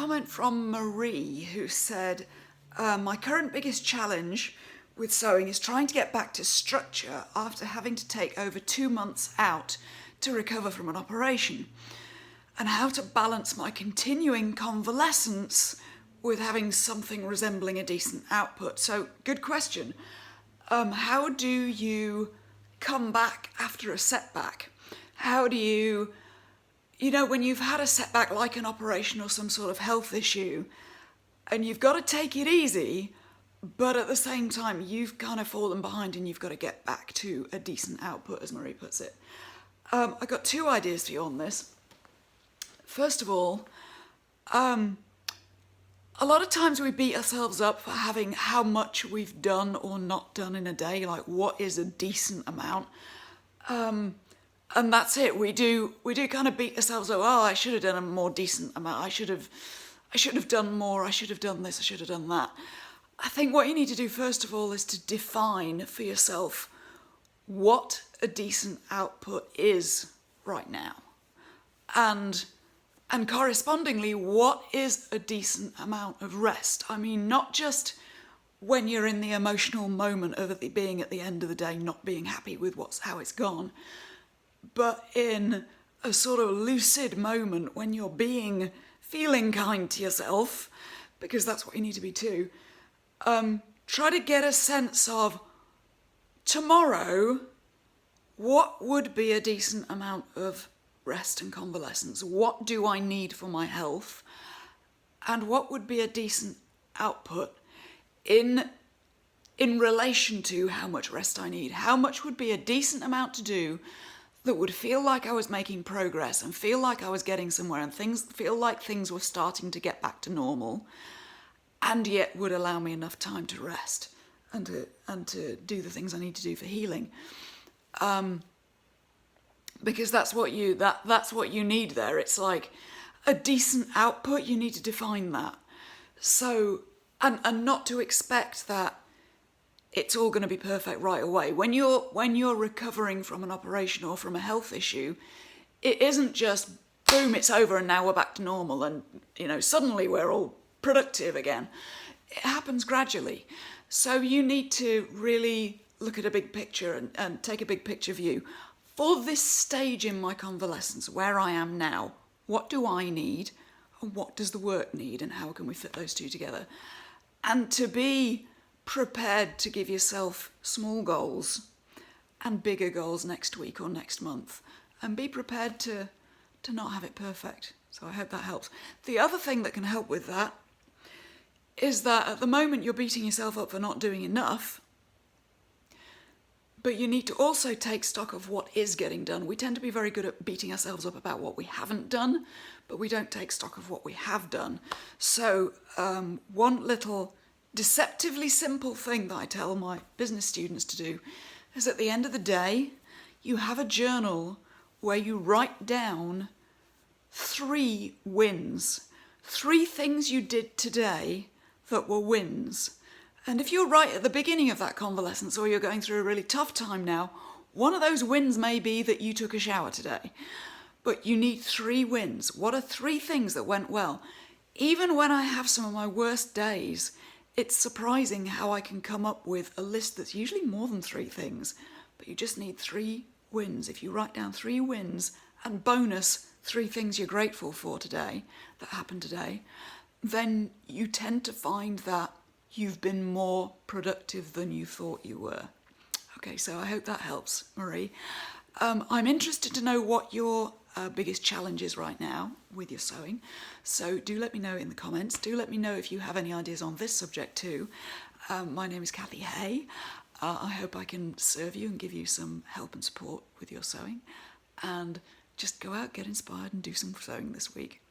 comment from Marie, who said, my current biggest challenge with sewing is trying to get back to structure after having to take over 2 months out to recover from an operation, and how to balance my continuing convalescence with having something resembling a decent output. So, good question. How do you come back after a setback? How do you, when you've had a setback like an operation or some sort of health issue, and you've got to take it easy, but at the same time, you've kind of fallen behind and you've got to get back to a decent output, as Marie puts it. I've got 2 ideas for you on this. First of all, a lot of times we beat ourselves up for having how much we've done or not done in a day, like what is a decent amount. And that's it. We do kind of beat ourselves up. Oh, I should have done a more decent amount. I should have done more. I should have done this. I should have done that. I think what you need to do first of all is to define for yourself what a decent output is right now. And correspondingly, what is a decent amount of rest? I mean, not just when you're in the emotional moment of it being at the end of the day, not being happy with how it's gone, but in a sort of lucid moment when you're feeling kind to yourself, because that's what you need to be too. Try to get a sense of tomorrow, what would be a decent amount of rest and convalescence? What do I need for my health? And what would be a decent output in relation to how much rest I need? How much would be a decent amount to do that would feel like I was making progress and feel like I was getting somewhere and feel like things were starting to get back to normal, and yet would allow me enough time to rest and to do the things I need to do for healing. Because that's what you need there. It's like a decent output. You need to define that. So, and not to expect that it's all going to be perfect right away. When you're recovering from an operation or from a health issue, it isn't just boom, it's over and now we're back to normal and suddenly we're all productive again. It happens gradually. So you need to really look at a big picture and take a big picture view. For this stage in my convalescence, where I am now, what do I need and what does the work need and how can we fit those two together? And to be prepared to give yourself small goals and bigger goals next week or next month, and be prepared to not have it perfect. So I hope that helps. The other thing that can help with that is that at the moment you're beating yourself up for not doing enough, but you need to also take stock of what is getting done. We tend to be very good at beating ourselves up about what we haven't done, but we don't take stock of what we have done. So one little deceptively simple thing that I tell my business students to do is at the end of the day, you have a journal where you write down 3 wins, 3 things you did today that were wins. And if you're right at the beginning of that convalescence or you're going through a really tough time now, one of those wins may be that you took a shower today. But you need 3 wins. What are 3 things that went well? Even when I have some of my worst days, it's surprising how I can come up with a list that's usually more than 3 things. But you just need 3 wins. If you write down 3 wins and bonus 3 things you're grateful for today, that happened today, then you tend to find that you've been more productive than you thought you were. Okay, so I hope that helps, Marie. I'm interested to know what your biggest challenge is right now with your sewing. So do let me know in the comments. Do let me know if you have any ideas on this subject too. My name is Kathy Hay. I hope I can serve you and give you some help and support with your sewing. And just go out, get inspired and do some sewing this week.